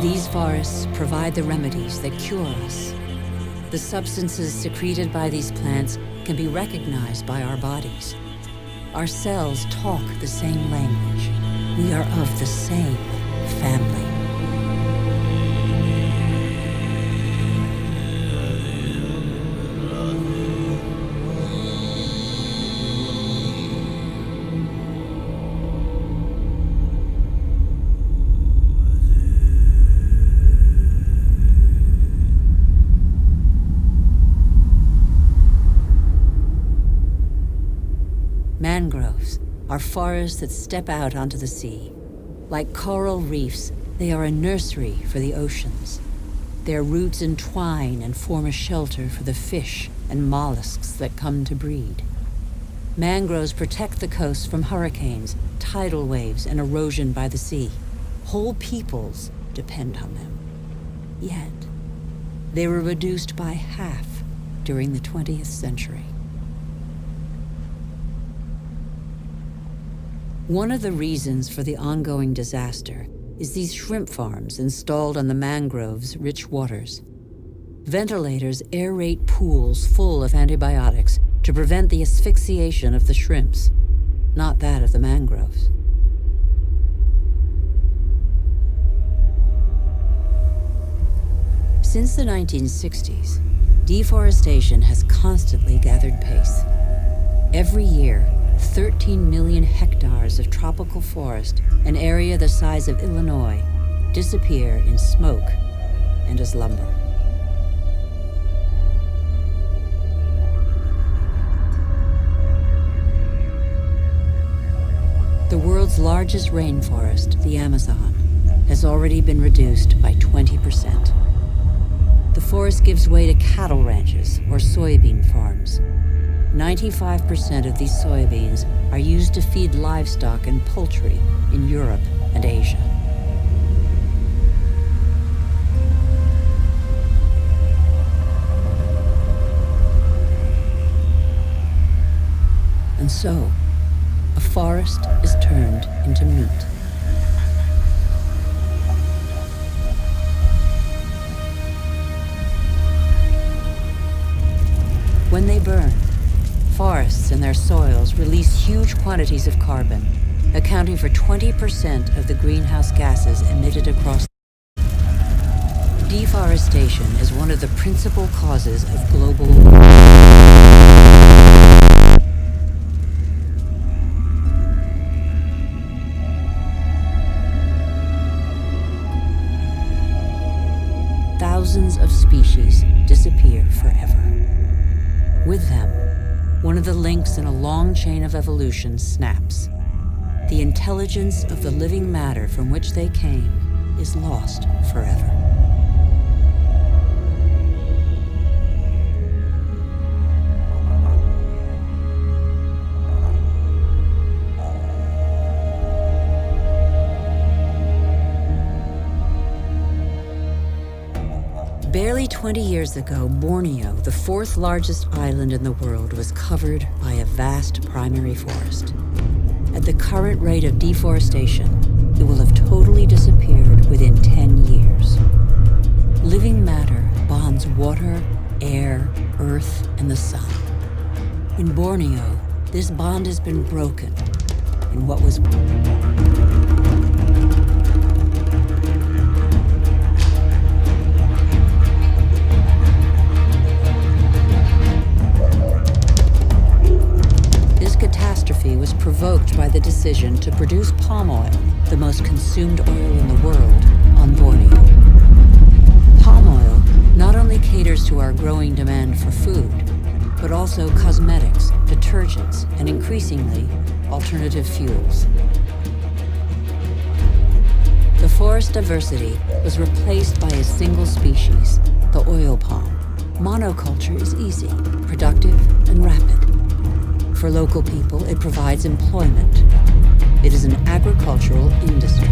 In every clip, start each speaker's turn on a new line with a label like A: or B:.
A: These forests provide the remedies that cure us. The substances secreted by these plants can be recognized by our bodies. Our cells talk the same language. We are of the same family. Mangroves are forests that step out onto the sea. Like coral reefs, they are a nursery for the oceans. Their roots entwine and form a shelter for the fish and mollusks that come to breed. Mangroves protect the coast from hurricanes, tidal waves, and erosion by the sea. Whole peoples depend on them. Yet, they were reduced by half during the 20th century. One of the reasons for the ongoing disaster is these shrimp farms installed on the mangrove's rich waters. Ventilators aerate pools full of antibiotics to prevent the asphyxiation of the shrimps, not that of the mangroves. Since the 1960s, deforestation has constantly gathered pace. Every year, 13 million hectares of tropical forest, an area the size of Illinois, disappear in smoke and as lumber. The world's largest rainforest, the Amazon, has already been reduced by 20%. The forest gives way to cattle ranches or soybean farms. 95% of these soybeans are used to feed livestock and poultry in Europe and Asia. And so, a forest is turned into meat. When they burn, forests and their soils release huge quantities of carbon, accounting for 20% of the greenhouse gases emitted across. Deforestation is one of the principal causes of global warming. Thousands of species disappear forever. With them, one of the links in a long chain of evolution snaps. The intelligence of the living matter from which they came is lost forever. Barely 20 years ago, Borneo, the fourth largest island in the world, was covered by a vast primary forest. At the current rate of deforestation, it will have totally disappeared within 10 years. Living matter bonds water, air, earth, and the sun. In Borneo, this bond has been broken, and what was was provoked by the decision to produce palm oil, the most consumed oil in the world, on Borneo. Palm oil not only caters to our growing demand for food, but also cosmetics, detergents, and increasingly, alternative fuels. The forest diversity was replaced by a single species, the oil palm. Monoculture is easy, productive, and rapid. For local people, it provides employment. It is an agricultural industry.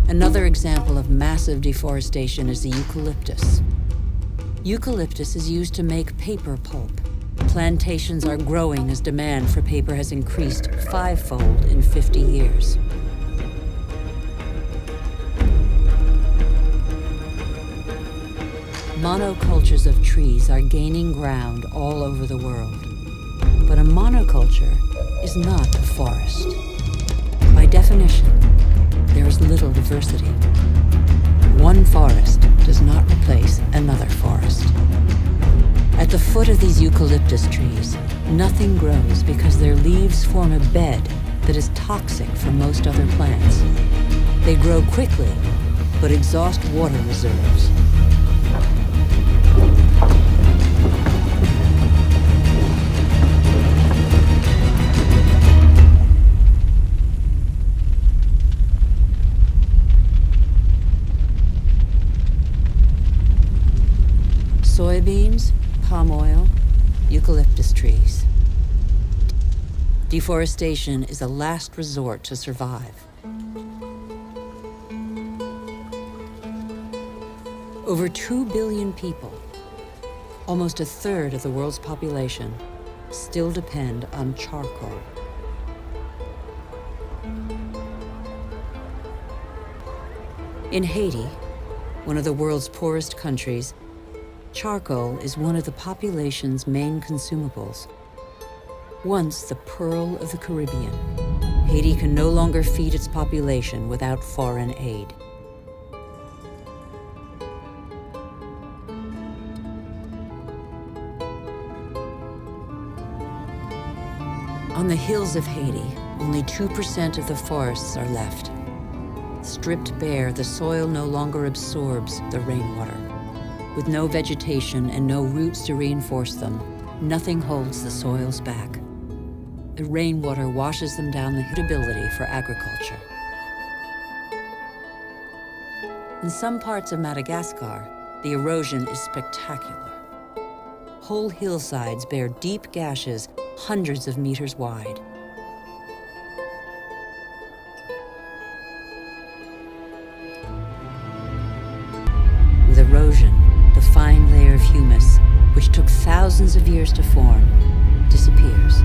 A: Another example of massive deforestation is the eucalyptus. Eucalyptus is used to make paper pulp. Plantations are growing as demand for paper has increased fivefold in 50 years. Monocultures of trees are gaining ground all over the world. But a monoculture is not a forest. By definition, there is little diversity. One forest does not replace another forest. At the foot of these eucalyptus trees, nothing grows because their leaves form a bed that is toxic for most other plants. They grow quickly, but exhaust water reserves. Soybeans, palm oil, eucalyptus trees. Deforestation is a last resort to survive. Over 2 billion people, almost a third of the world's population, still depend on charcoal. In Haiti, one of the world's poorest countries, charcoal is one of the population's main consumables. Once the pearl of the Caribbean, Haiti can no longer feed its population without foreign aid. On the hills of Haiti, only 2% of the forests are left. Stripped bare, the soil no longer absorbs the rainwater. With no vegetation and no roots to reinforce them, nothing holds the soils back. The rainwater washes them down the suitability for agriculture. In some parts of Madagascar, the erosion is spectacular. Whole hillsides bear deep gashes hundreds of meters wide. With erosion, the fine layer of humus, which took thousands of years to form, disappears.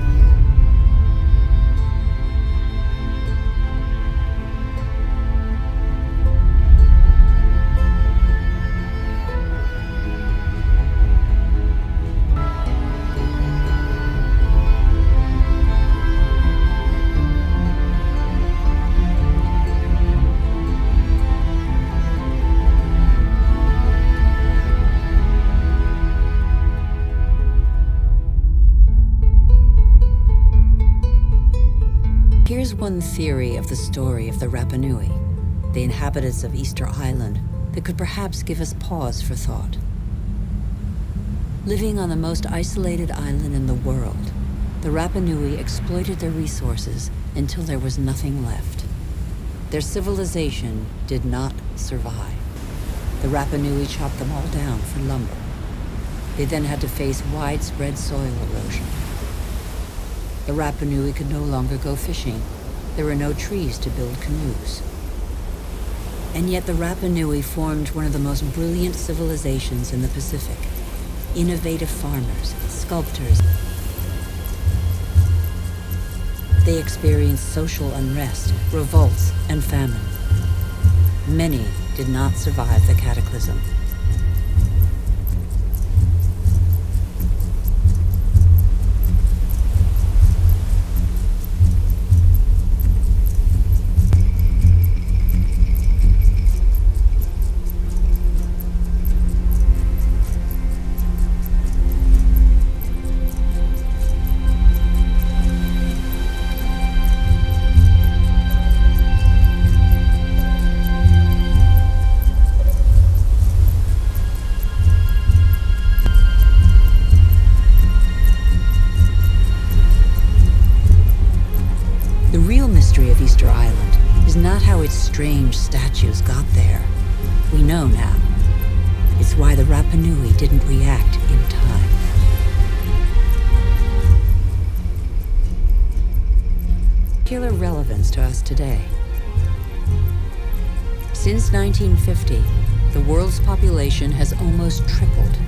A: Here's one theory of the story of the Rapa Nui, the inhabitants of Easter Island, that could perhaps give us pause for thought. Living on the most isolated island in the world, the Rapa Nui exploited their resources until there was nothing left. Their civilization did not survive. The Rapa Nui chopped them all down for lumber. They then had to face widespread soil erosion. The Rapa Nui could no longer go fishing. There were no trees to build canoes. And yet the Rapa Nui formed one of the most brilliant civilizations in the Pacific. Innovative farmers, sculptors. They experienced social unrest, revolts, and famine. Many did not survive the cataclysm. Of Easter Island is not how its strange statues got there. We know now. It's why the Rapa Nui didn't react in time. Particular relevance to us today. Since 1950, the world's population has almost tripled.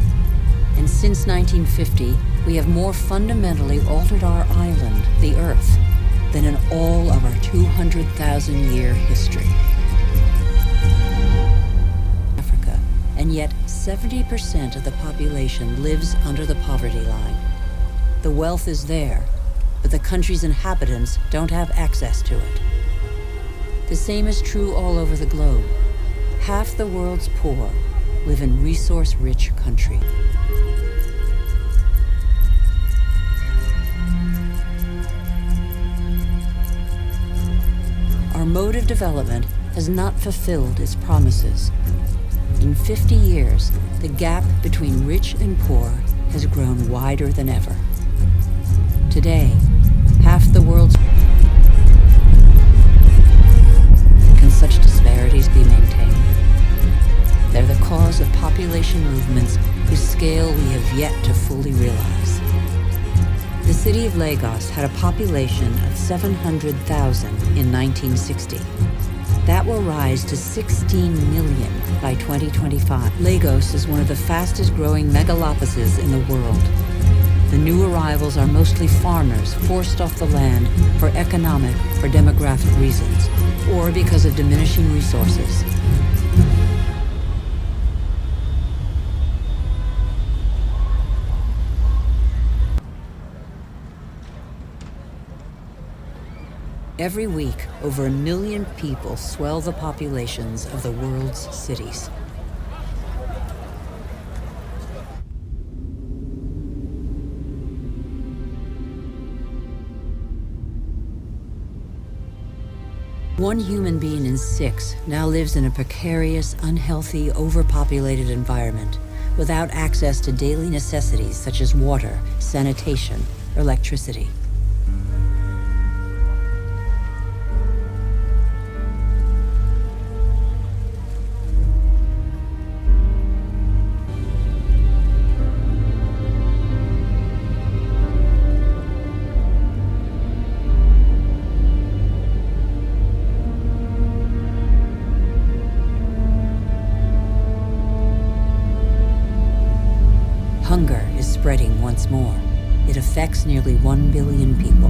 A: And since 1950, we have more fundamentally altered our island, the Earth, than in all of our 200,000-year history. Africa, and yet 70% of the population lives under the poverty line. The wealth is there, but the country's inhabitants don't have access to it. The same is true all over the globe. Half the world's poor live in resource-rich country. Our mode of development has not fulfilled its promises. In 50 years, the gap between rich and poor has grown wider than ever. Today, half the world's... Can such disparities be maintained? They're the cause of population movements whose scale we have yet to fully realize. The city of Lagos had a population of 700,000 in 1960. That will rise to 16 million by 2025. Lagos is one of the fastest growing megalopolises in the world. The new arrivals are mostly farmers forced off the land for economic or demographic reasons, or because of diminishing resources. Every week, over 1 million people swell the populations of the world's cities. One human being in 6 now lives in a precarious, unhealthy, overpopulated environment without access to daily necessities such as water, sanitation, or electricity. Hunger is spreading once more. It affects nearly 1 billion people.